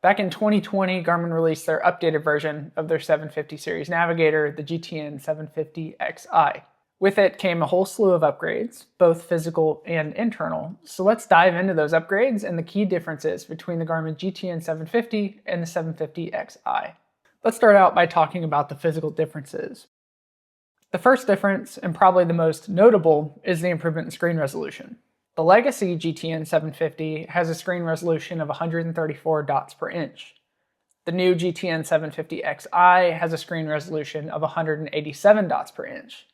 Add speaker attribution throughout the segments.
Speaker 1: Back in 2020, Garmin released their updated version of their 750 series navigator, the GTN 750Xi. With it came a whole slew of upgrades, both physical and internal. So let's dive into those upgrades and the key differences between the Garmin GTN 750 and the 750Xi. Let's start out by talking about the physical differences. The first difference, and probably the most notable, is the improvement in screen resolution. The legacy GTN 750 has a screen resolution of 134 dots per inch. The new GTN 750Xi has a screen resolution of 187 dots per inch.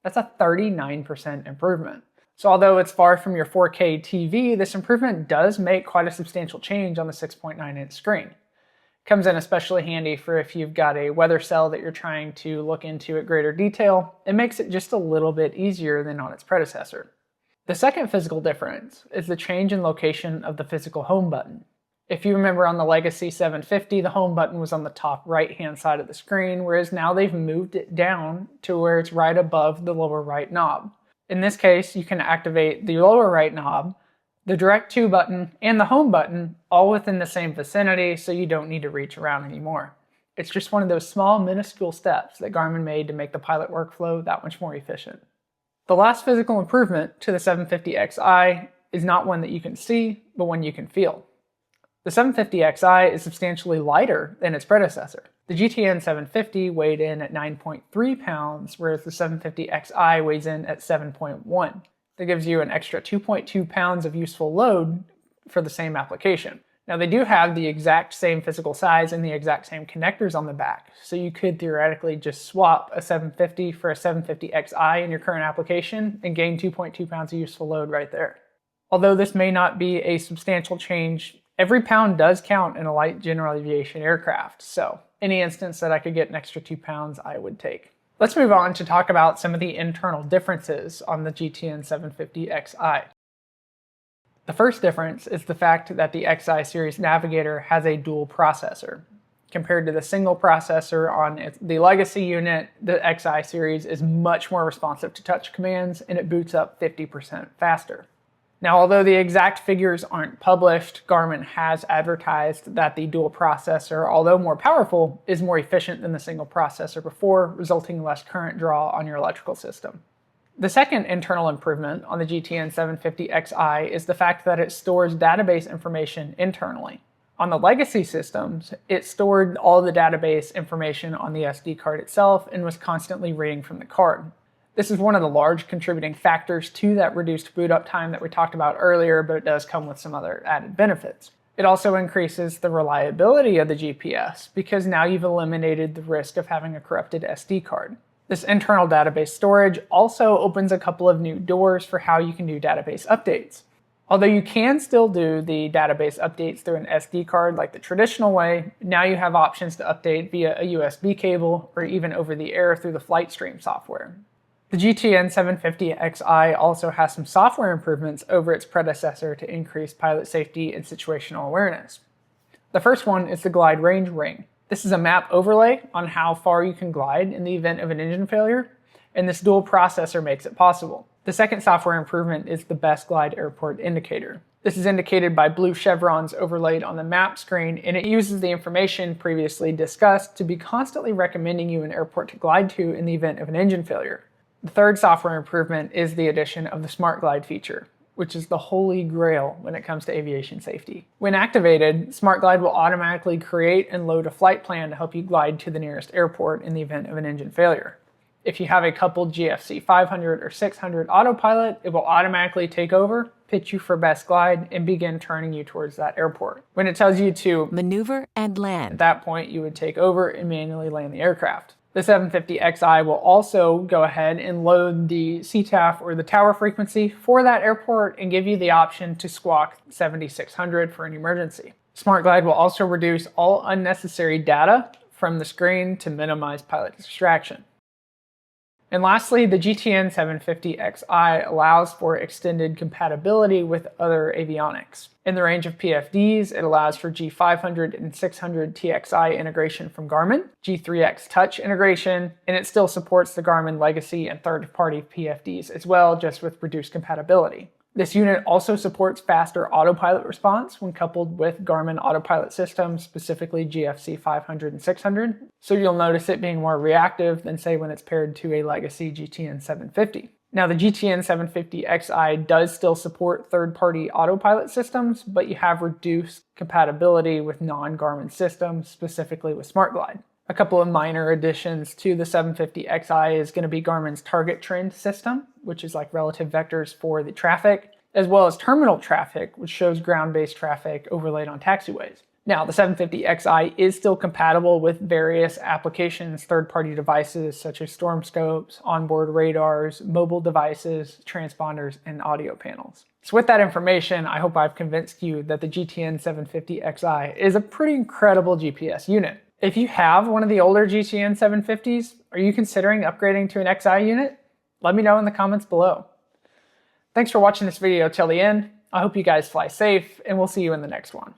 Speaker 1: That's a 39% improvement. So although it's far from your 4K TV, this improvement does make quite a substantial change on the 6.9-inch screen. Comes in especially handy for if you've got a weather cell that you're trying to look into at greater detail. It makes it just a little bit easier than on its predecessor. The second physical difference is the change in location of the physical home button. If you remember on the legacy 750, the home button was on the top right-hand side of the screen, whereas now they've moved it down to where it's right above the lower right knob. In this case, you can activate the lower right knob, the Direct To button, and the home button all within the same vicinity, so you don't need to reach around anymore. It's just one of those small, minuscule steps that Garmin made to make the pilot workflow that much more efficient. The last physical improvement to the 750Xi is not one that you can see, but one you can feel. The 750Xi is substantially lighter than its predecessor. The GTN 750 weighed in at 9.3 pounds, whereas the 750Xi weighs in at 7.1. That gives you an extra 2.2 pounds of useful load for the same application. Now they do have the exact same physical size and the exact same connectors on the back, so you could theoretically just swap a 750 for a 750Xi in your current application and gain 2.2 pounds of useful load right there. Although this may not be a substantial change, every pound does count in a light general aviation aircraft, so any instance that I could get an extra 2 pounds, I would take. Let's move on to talk about some of the internal differences on the GTN 750Xi. The first difference is the fact that the Xi series navigator has a dual processor. Compared to the single processor on the legacy unit, the Xi series is much more responsive to touch commands and it boots up 50% faster. Now, although the exact figures aren't published, Garmin has advertised that the dual processor, although more powerful, is more efficient than the single processor before, resulting in less current draw on your electrical system. The second internal improvement on the GTN 750Xi is the fact that it stores database information internally. On the legacy systems, it stored all the database information on the SD card itself and was constantly reading from the card. This is one of the large contributing factors to that reduced boot up time that we talked about earlier, but it does come with some other added benefits. It also increases the reliability of the GPS because now you've eliminated the risk of having a corrupted SD card. This internal database storage also opens a couple of new doors for how you can do database updates. Although you can still do the database updates through an SD card like the traditional way, now you have options to update via a USB cable or even over the air through the FlightStream software. The GTN 750Xi also has some software improvements over its predecessor to increase pilot safety and situational awareness. The first one is the Glide Range Ring. This is a map overlay on how far you can glide in the event of an engine failure, and this dual processor makes it possible. The second software improvement is the Best Glide Airport Indicator. This is indicated by blue chevrons overlaid on the map screen, and it uses the information previously discussed to be constantly recommending you an airport to glide to in the event of an engine failure. The third software improvement is the addition of the Smart Glide feature, which is the holy grail when it comes to aviation safety. When activated, Smart Glide will automatically create and load a flight plan to help you glide to the nearest airport in the event of an engine failure. If you have a coupled GFC 500 or 600 autopilot, it will automatically take over, pitch you for best glide, and begin turning you towards that airport. When it tells you to
Speaker 2: maneuver and land,
Speaker 1: at that point you would take over and manually land the aircraft. The 750Xi will also go ahead and load the CTAF or the tower frequency for that airport and give you the option to squawk 7600 for an emergency. Smart Glide will also reduce all unnecessary data from the screen to minimize pilot distraction. And lastly, the GTN 750Xi allows for extended compatibility with other avionics. In the range of PFDs, it allows for G500 and 600 TXi integration from Garmin, G3X Touch integration, and it still supports the Garmin legacy and third-party PFDs as well, just with reduced compatibility. This unit also supports faster autopilot response when coupled with Garmin autopilot systems, specifically GFC 500 and 600. So you'll notice it being more reactive than say when it's paired to a legacy GTN 750. Now the GTN 750Xi does still support third-party autopilot systems, but you have reduced compatibility with non-Garmin systems, specifically with SmartGlide. A couple of minor additions to the 750Xi is going to be Garmin's TargetTrend system, which is like relative vectors for the traffic, as well as terminal traffic, which shows ground-based traffic overlaid on taxiways. Now, the 750Xi is still compatible with various applications, third-party devices such as storm scopes, onboard radars, mobile devices, transponders, and audio panels. So with that information, I hope I've convinced you that the GTN 750Xi is a pretty incredible GPS unit. If you have one of the older GTN 750s, are you considering upgrading to an Xi unit? Let me know in the comments below. Thanks for watching this video till the end. I hope you guys fly safe, and we'll see you in the next one.